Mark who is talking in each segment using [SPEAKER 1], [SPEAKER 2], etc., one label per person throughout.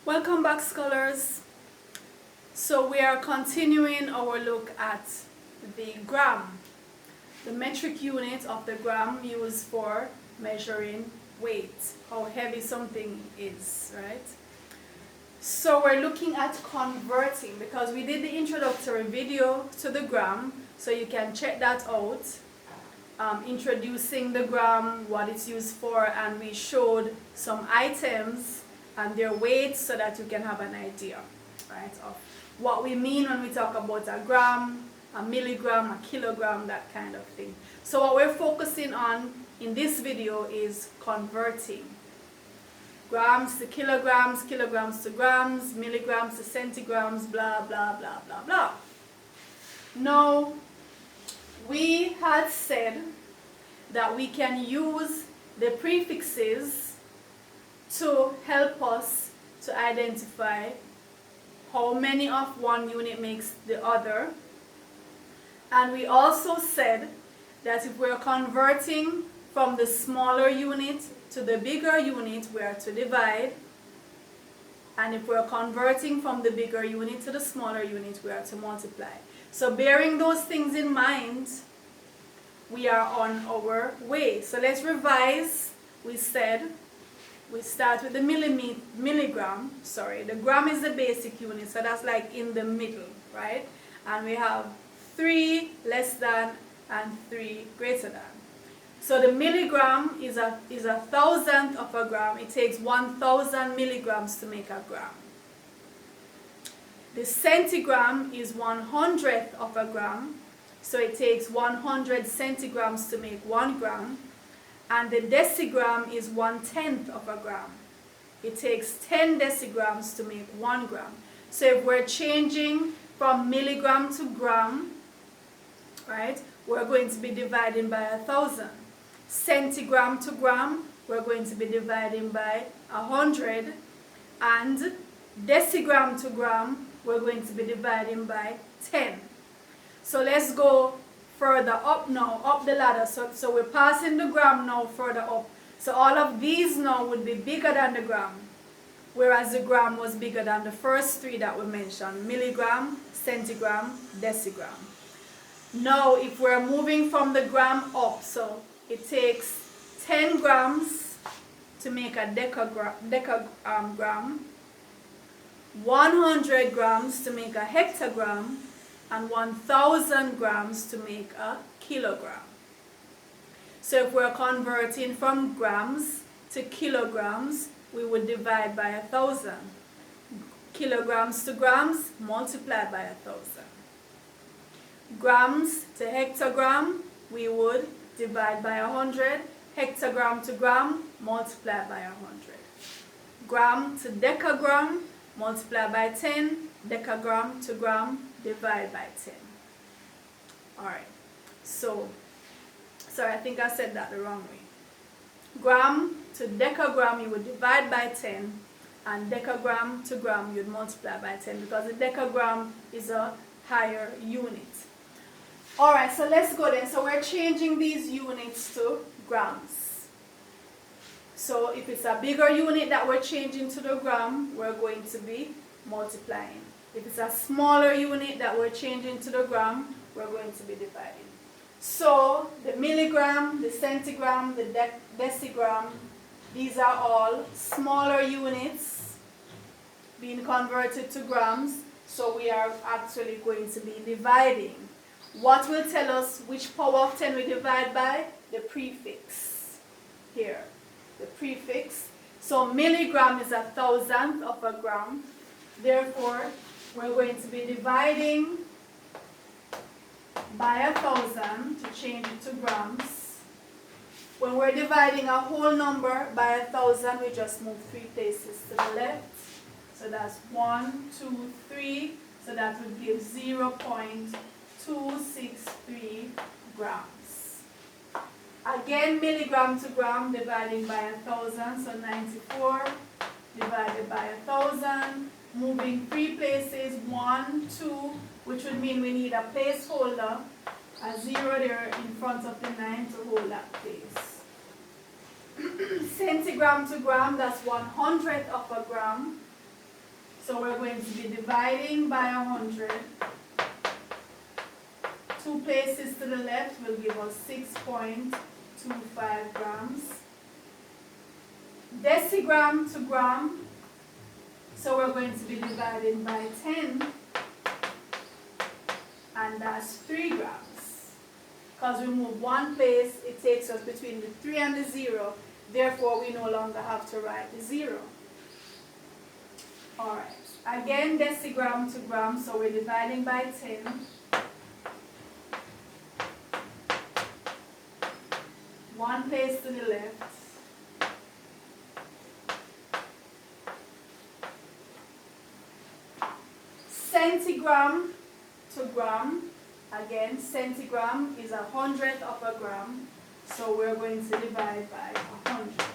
[SPEAKER 1] Welcome back, scholars. So we are continuing our look at the gram, the metric unit of the gram used for measuring weight, how heavy something is, right? So we're looking at converting, because we did the introductory video to the gram, so you can check that out. Introducing the gram, what it's used for, and we showed some items and their weights so that you can have an idea, right, of what we mean when we talk about a gram, a milligram, a kilogram, that kind of thing. So what we're focusing on in this video is converting grams to kilograms, kilograms to grams, milligrams to centigrams, blah, blah, blah, blah, blah. Now, we had said that we can use the prefixes to help us to identify how many of one unit makes the other. And we also said that if we're converting from the smaller unit to the bigger unit, we are to divide. And if we're converting from the bigger unit to the smaller unit, we are to multiply. So bearing those things in mind, we are on our way. So let's revise. We said we start with the milligram. The gram is the basic unit, so that's like in the middle, right? And we have 3 less than and 3 greater than. So the milligram is a thousandth of a gram. It takes 1,000 milligrams to make a gram. The centigram is 1/100th of a gram, so it takes 100 centigrams to make 1 gram. And the decigram is 1/10th of a gram. It takes 10 decigrams to make 1 gram. So if we're changing from milligram to gram, right, we're going to be dividing by 1,000. Centigram to gram, we're going to be dividing by 100. And decigram to gram, we're going to be dividing by 10. So let's go further up now, up the ladder. So we're passing the gram now further up. So all of these now would be bigger than the gram, whereas the gram was bigger than the first 3 that we mentioned: milligram, centigram, decigram. Now if we're moving from the gram up, so it takes 10 grams to make a decagram, 100 grams to make a hectagram, and 1,000 grams to make a kilogram. So if we're converting from grams to kilograms, we would divide by 1,000. Kilograms to grams, multiplied by 1,000. Grams to hectagram, we would divide by 100. Hectagram to gram, multiply by 100. Gram to decagram, multiply by 10. Decagram to gram, divide by 10. Alright, so, sorry, I think I said that the wrong way. Gram to decagram, you would divide by 10, and decagram to gram, you'd multiply by 10, because the decagram is a higher unit. Alright, so let's go then. So we're changing these units to grams. So if it's a bigger unit that we're changing to the gram, we're going to be multiplying. If it's a smaller unit that we're changing to the gram, we're going to be dividing. So the milligram, the centigram, the decigram, these are all smaller units being converted to grams. So we are actually going to be dividing. What will tell us which power of 10 we divide by? The prefix here. The prefix. So milligram is 1,000th of a gram. Therefore, we're going to be dividing by 1,000 to change it to grams. When we're dividing a whole number by 1,000, we just move 3 places to the left. So that's 1, 2, 3. So that would give 0.263 grams. Again, milligram to gram, dividing by 1,000. So 94 divided by 1,000. Moving 3 places, 1, 2, which would mean we need a placeholder, a 0 there in front of the 9 to hold that place. Centigram to gram, that's 1/100th of a gram. So we're going to be dividing by 100. 2 places to the left will give us 6.25 grams. Decigram to gram. So we're going to be dividing by 10. And that's 3 grams. Because we move 1 place, it takes us between the 3 and the 0. Therefore, we no longer have to write the 0. Alright. Again, decigram to gram, so we're dividing by 10. One place to the left. Centigram to gram. Again, centigram is 100th of a gram. So we're going to divide by 100.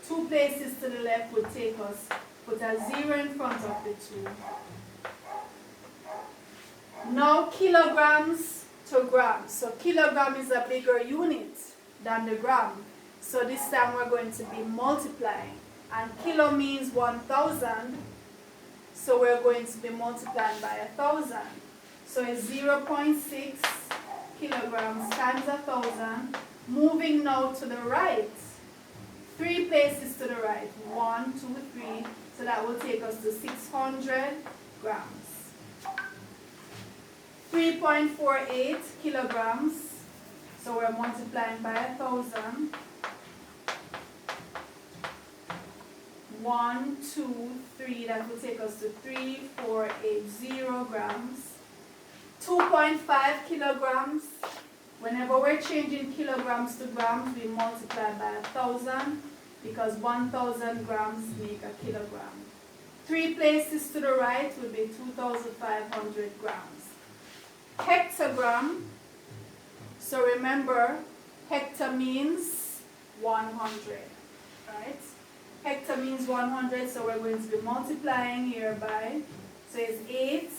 [SPEAKER 1] 2 places to the left would take us, put a 0 in front of the 2. Now kilograms to grams. So kilogram is a bigger unit than the gram. So this time we're going to be multiplying. And kilo means 1,000. So we're going to be multiplying by 1,000. So it's 0.6 kilograms times 1,000. Moving now to the right. 3 places to the right. 1, 2, 3. So that will take us to 600 grams. 3.48 kilograms. So we're multiplying by 1,000. 1, 2, 3. That will take us to 3,480 grams. 2.5 kilograms. Whenever we're changing kilograms to grams, we multiply by 1,000 because 1,000 grams make a kilogram. 3 places to the right will be 2,500 grams. Hectogram. So remember, hecto means 100, right? Hecto means 100, so we're going to be multiplying here by, so it's 8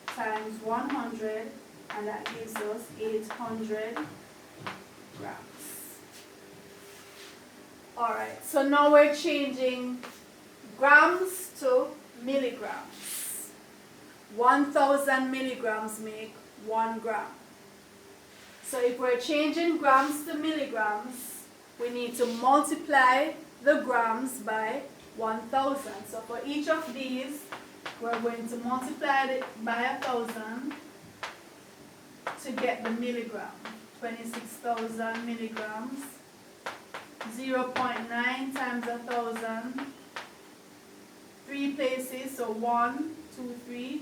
[SPEAKER 1] times 100, and that gives us 800 grams. Alright, so now we're changing grams to milligrams. 1,000 milligrams make 1 gram. So if we're changing grams to milligrams, we need to multiply the grams by 1,000. So for each of these, we're going to multiply it by 1,000 to get the milligram. 26,000 milligrams. 0.9 times 1,000. 3 places, so 1, 2, 3,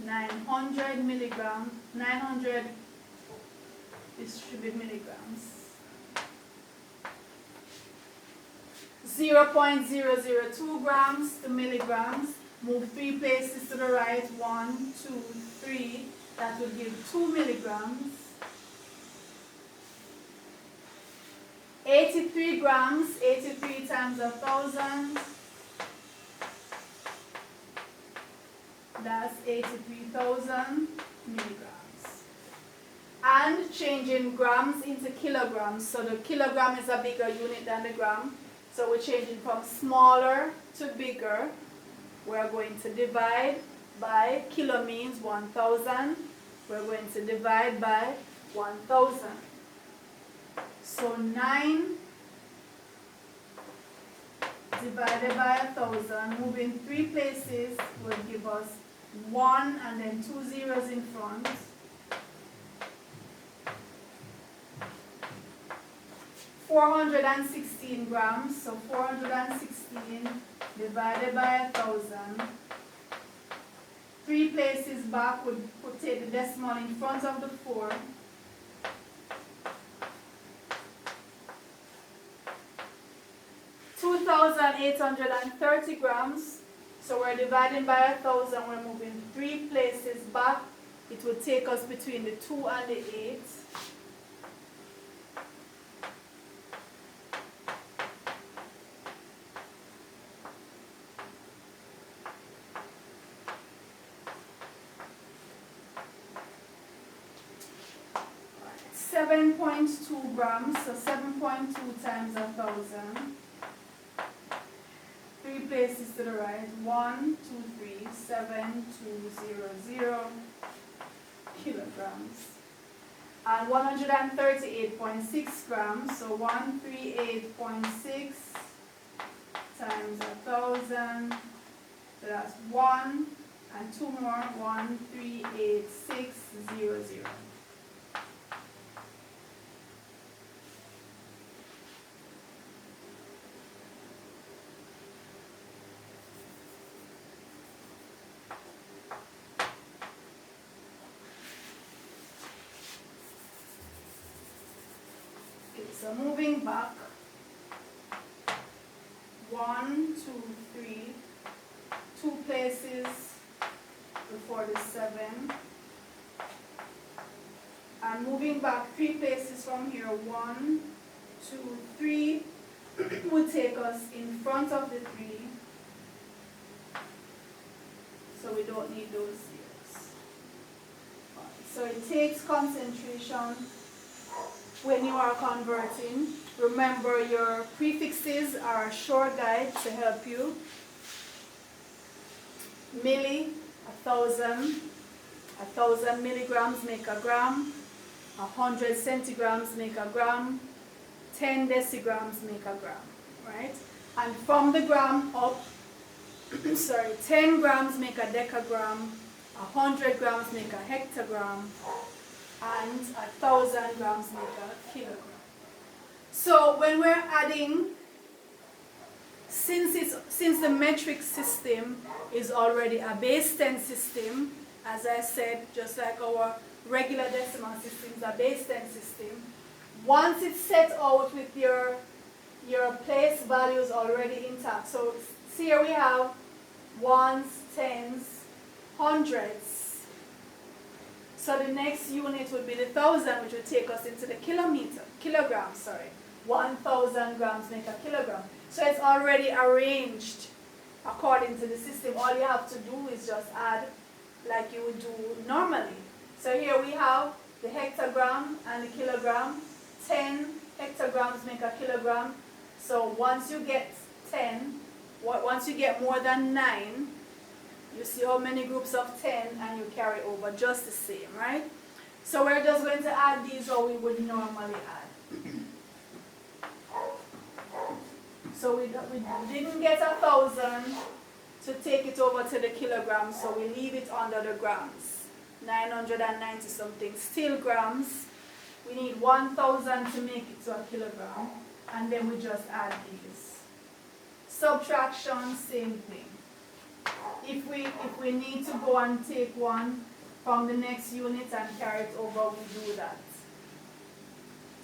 [SPEAKER 1] 900 milligrams. 900 distributed milligrams. 0.002 grams to milligrams. Move 3 places to the right. 1, 2, 3. That will give 2 milligrams. 83 grams. 83 times 1,000. That's 83,000 milligrams. And changing grams into kilograms. So the kilogram is a bigger unit than the gram. So we're changing from smaller to bigger. We're going to divide by, kilo means 1,000. We're going to divide by 1,000. So 9 divided by 1,000, moving 3 places will give us 1 and then 2 zeros in front. 416 grams, so 416 divided by 1,000. 3 places back would take the decimal in front of the 4. 2,830 grams. So we're dividing by 1,000, we're moving 3 places back. It will take us between the 2 and the 8. .2 grams, so 7.2 times 1,000. places to the right. 1, 2, 3, 7, 2, 0, 0 kilograms. And 138.6 grams, so 138.6 times 1,000, so that's 1, and 2 more, 138,600. So moving back, 1, 2, 3, 2 places before the 7, and moving back 3 places from here, 1, 2, 3, would take us in front of the 3, so we don't need those zeros. So it takes concentration when you are converting. Remember, your prefixes are a short guide to help you. Milli, 1,000. 1,000 milligrams make a gram. 100 centigrams make a gram. 10 decigrams make a gram, right? And from the gram up, 10 grams make a decagram. 100 grams make a hectagram. And 1,000 grams make a kilogram. So when we're adding, since the metric system is already a base 10 system, as I said, just like our regular decimal system is a base 10 system, once it's set out with your place values already intact. So here we have ones, tens, hundreds. So the next unit would be the 1,000, which would take us into the kilograms, sorry. 1,000 grams make a kilogram. So it's already arranged according to the system. All you have to do is just add like you would do normally. So here we have the hectagram and the kilogram. 10 hectagrams make a kilogram. So once you get 10, once you get more than 9, you see how many groups of 10 and you carry over just the same, right? So we're just going to add these how we would normally add. So we didn't get 1,000 to take it over to the kilograms, so we leave it under the grams. 990 something, still grams. We need 1,000 to make it to a kilogram, and then we just add these. Subtraction, same thing. If we need to go and take one from the next unit and carry it over, we do that.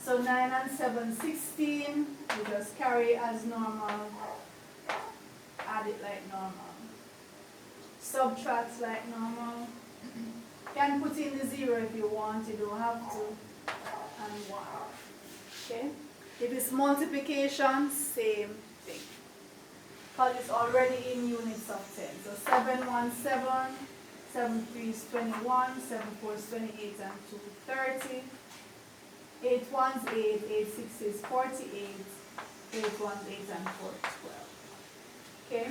[SPEAKER 1] So 9 and 7, 16. We just carry as normal. Add it like normal. Subtract like normal. You can put in the 0 if you want. You don't have to. And 1. Okay? If it's multiplication, same thing. Because it's already in units of 10. So 7, 1, 7, 7, 3 is 21, 7, 4 is 28, and 2, 30. 8, 1 is 8, 8, 6 is 48, 8, 1 is 8, and 4 is 12. Okay?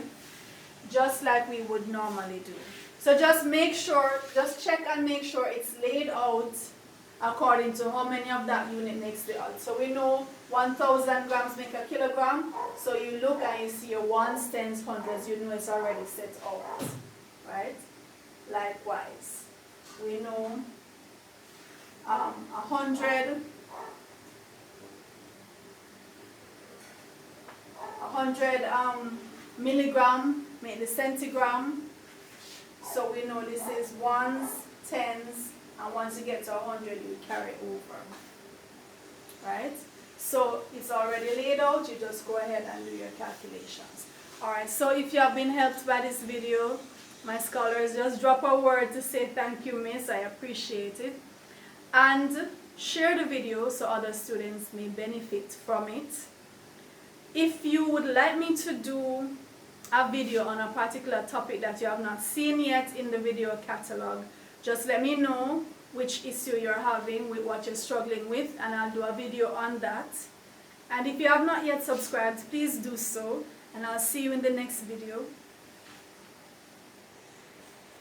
[SPEAKER 1] Just like we would normally do. So just make sure, just check and make sure it's laid out according to how many of that unit makes the other. So we know 1,000 grams make a kilogram. So you look and you see your ones, tens, hundreds, you know it's already set out, right? Likewise, we know 100 milligram make the centigram. So we know this is ones, tens, and once you get to 100, you carry over, right? So it's already laid out, you just go ahead and do your calculations. Alright, so if you have been helped by this video, my scholars, just drop a word to say thank you, miss, I appreciate it. And share the video so other students may benefit from it. If you would like me to do a video on a particular topic that you have not seen yet in the video catalog, just let me know which issue you're having with what you're struggling with, and I'll do a video on that. And if you have not yet subscribed, please do so, and I'll see you in the next video.